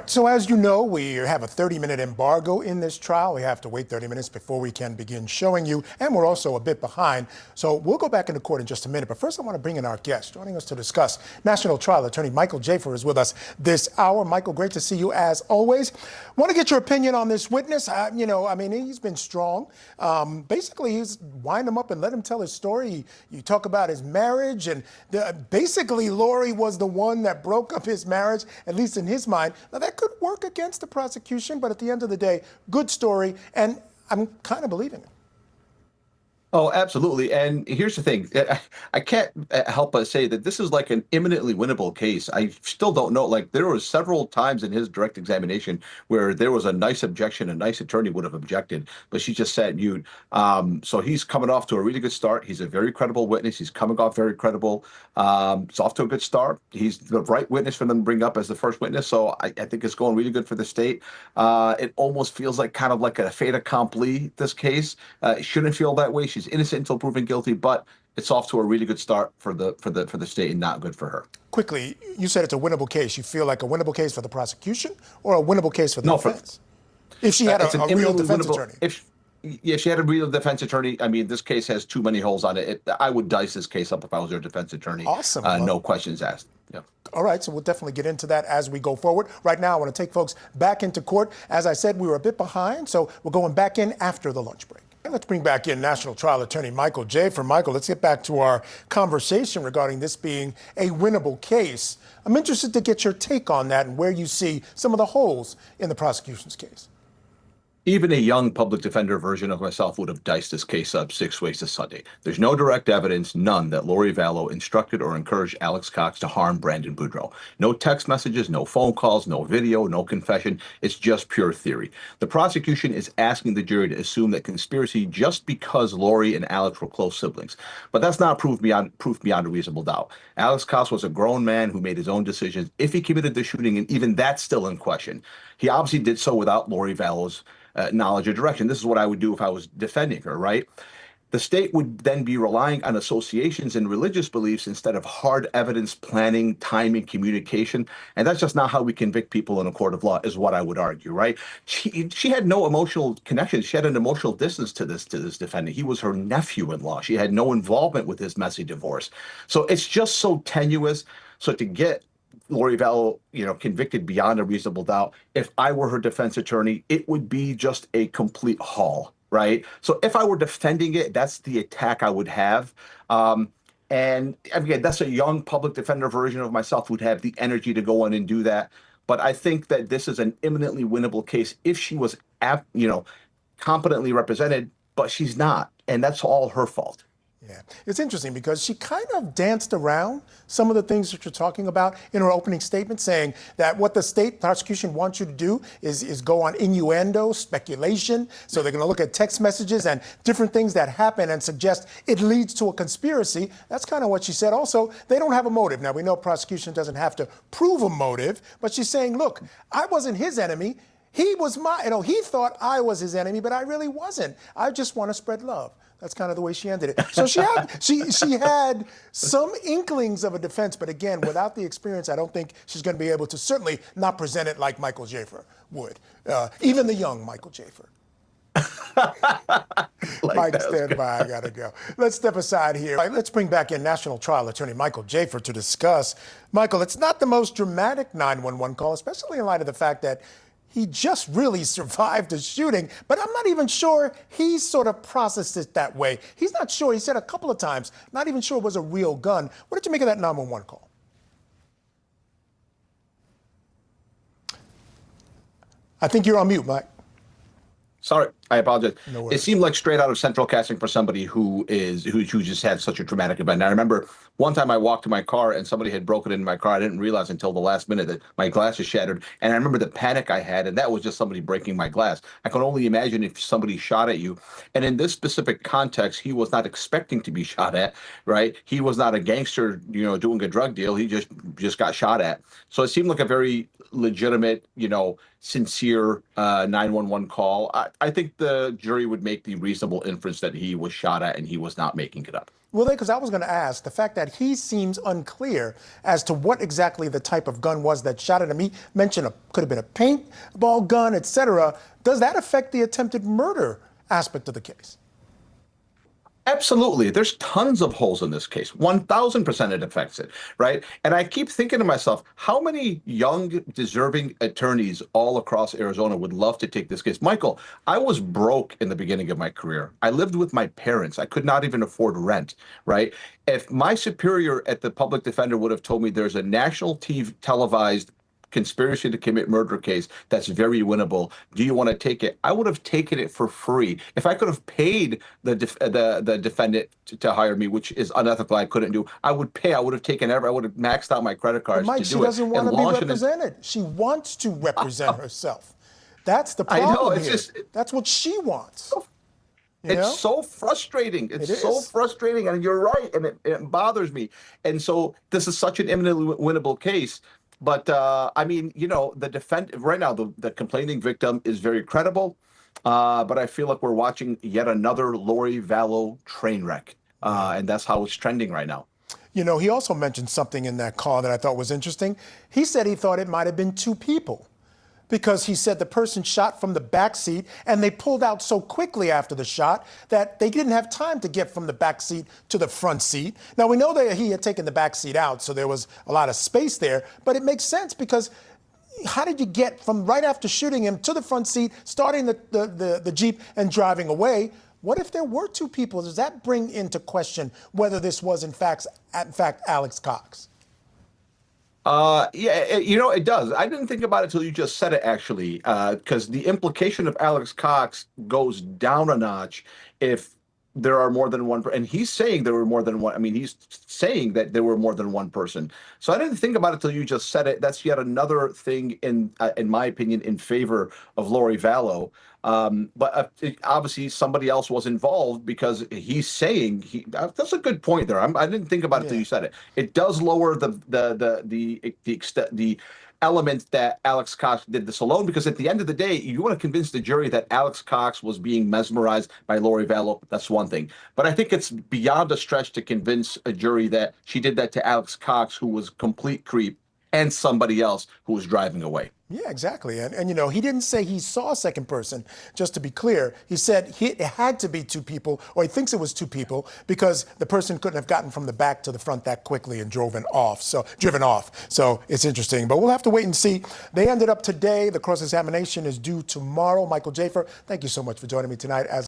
right, so as you know, we have a 30-minute embargo in this trial. We have to wait 30 minutes before we can begin showing you, and we're also a bit behind. So we'll go back into court in just a minute. But first, I want to bring in our guest. Joining us to discuss, National Trial Attorney Michael Jaafar is with us this hour. Michael, great to see you as always. Want to get your opinion on this witness. He's been strong. Basically, he's wind him up and let him tell his story. You talk about his marriage, and basically, Lori was the one that broke up his marriage, at least in his mind. Now, that could work against the prosecution, but at the end of the day, good story, and I'm kind of believing it. Oh, absolutely. And here's the thing. I can't help but say that this is like an imminently winnable case. I still don't know. Like, there was several times in his direct examination where there was a nice objection, a nice attorney would have objected, but she just sat mute. So he's coming off to a really good start. He's a very credible witness. He's coming off very credible. It's off to a good start. He's the right witness for them to bring up as the first witness. So I think it's going really good for the state. It almost feels like kind of like a fait accompli, this case. It shouldn't feel that way. She's innocent until proven guilty, but it's off to a really good start for the state and not good for her. Quickly, you said it's a winnable case. You feel like a winnable case for the prosecution or a winnable case for the defense? If she had a real defense attorney. If she had a real defense attorney, I mean, this case has too many holes on it. I would dice this case up if I was her defense attorney. Awesome. No questions asked. Yeah. All right, so we'll definitely get into that as we go forward. Right now, I want to take folks back into court. As I said, we were a bit behind, so we're going back in after the lunch break. Let's bring back in National Trial Attorney Michael Jaafar. Michael, let's get back to our conversation regarding this being a winnable case. I'm interested to get your take on that and where you see some of the holes in the prosecution's case. Even a young public defender version of myself would have diced this case up 6 ways to Sunday. There's no direct evidence, none, that Lori Vallow instructed or encouraged Alex Cox to harm Brandon Boudreaux. No text messages, no phone calls, no video, no confession. It's just pure theory. The prosecution is asking the jury to assume that conspiracy just because Lori and Alex were close siblings. But that's not proof beyond a reasonable doubt. Alex Cox was a grown man who made his own decisions if he committed the shooting, and even that's still in question. He obviously did so without Lori Vallow's knowledge or direction. This is what I would do if I was defending her, right? The state would then be relying on associations and religious beliefs instead of hard evidence, planning, timing, communication. And that's just not how we convict people in a court of law, is what I would argue, right? She had no emotional connection. She had an emotional distance to this defendant. He was her nephew-in-law. She had no involvement with his messy divorce. So it's just so tenuous. So to get Lori Vallow, convicted beyond a reasonable doubt, if I were her defense attorney, it would be just a complete haul, right? So if I were defending it, that's the attack I would have. And again, that's a young public defender version of myself who'd have the energy to go in and do that. But I think that this is an imminently winnable case if she was, competently represented, but she's not. And that's all her fault. Yeah, it's interesting because she kind of danced around some of the things that you're talking about in her opening statement, saying that what the state prosecution wants you to do is go on innuendo, speculation. So they're going to look at text messages and different things that happen and suggest it leads to a conspiracy. That's kind of what she said. Also, they don't have a motive. Now, we know prosecution doesn't have to prove a motive, but she's saying, look, I wasn't his enemy. He was he thought I was his enemy, but I really wasn't. I just want to spread love. That's kind of the way she ended it. So she had some inklings of a defense, but again, without the experience, I don't think she's going to be able to certainly not present it like Michael Jaafar would, even the young Michael Jaafar. Mike, stand by. I got to go. Let's step aside here. Right, let's bring back in National Trial Attorney Michael Jaafar to discuss. Michael, it's not the most dramatic 911 call, especially in light of the fact that he just really survived a shooting, but I'm not even sure he sort of processed it that way. He's not sure. He said a couple of times, not even sure it was a real gun. What did you make of that 911 call? I think you're on mute, Mike. Sorry, I apologize. No worries. It seemed like straight out of central casting for somebody who just had such a traumatic event. And I remember one time I walked to my car and somebody had broken into my car. I didn't realize until the last minute that my glass was shattered. And I remember the panic I had, and that was just somebody breaking my glass. I can only imagine if somebody shot at you. And in this specific context, he was not expecting to be shot at, right? He was not a gangster, doing a drug deal. He just got shot at. So it seemed like a very legitimate, sincere 911 call. I think think the jury would make the reasonable inference that he was shot at and he was not making it up. Well, because I was going to ask, the fact that he seems unclear as to what exactly the type of gun was that shot at him. He mentioned could have been a paintball gun, etc. Does that affect the attempted murder aspect of the case? Absolutely. There's tons of holes in this case. 1000% it affects it, right? And I keep thinking to myself, how many young, deserving attorneys all across Arizona would love to take this case? Michael, I was broke in the beginning of my career. I lived with my parents. I could not even afford rent, right? If my superior at the public defender would have told me there's a national TV televised conspiracy to commit murder case that's very winnable, do you want to take it? I would have taken it for free. If I could have paid the defendant to hire me, which is unethical, I couldn't do, I would pay. I would have taken I would have maxed out my credit cards But Mike, to she do it. doesn't want to be represented. She wants to represent herself. That's the I problem know, it's here. just, That's what she wants. You know? it's so frustrating. It's so frustrating, and you're right, and it bothers me. And so this is such an eminently winnable case. But I mean, you know, right now, the complaining victim is very credible. But I feel like we're watching yet another Lori Vallow train wreck. And that's how it's trending right now. You know, he also mentioned something in that call that I thought was interesting. He said he thought it might have been two people, because he said the person shot from the back seat and they pulled out so quickly after the shot that they didn't have time to get from the back seat to the front seat. Now, we know that he had taken the back seat out, so there was a lot of space there, but it makes sense, because how did you get from right after shooting him to the front seat, starting the Jeep and driving away? What if there were two people? Does that bring into question whether this was in fact Alex Cox? Yeah, you know, it does. I didn't think about it till you just said it, actually, because the implication of Alex Cox goes down a notch if there are more than one. And he's saying there were more than one. I mean, he's saying that there were more than one person. So I didn't think about it till you just said it. That's yet another thing, in my opinion, in favor of Lori Vallow. But obviously somebody else was involved, because he's saying that's a good point there. I didn't think about it till you said it. It does lower the element that Alex Cox did this alone, because at the end of the day, you want to convince the jury that Alex Cox was being mesmerized by Lori Vallow. That's one thing. But I think it's beyond a stretch to convince a jury that she did that to Alex Cox, who was a complete creep, and somebody else who was driving away. Yeah, exactly. And you know, he didn't say he saw a second person, just to be clear. He said it had to be two people, or he thinks it was two people, because the person couldn't have gotten from the back to the front that quickly and driven off. So it's interesting. But we'll have to wait and see. They ended up today. The cross-examination is due tomorrow. Michael Jaafar, thank you so much for joining me tonight.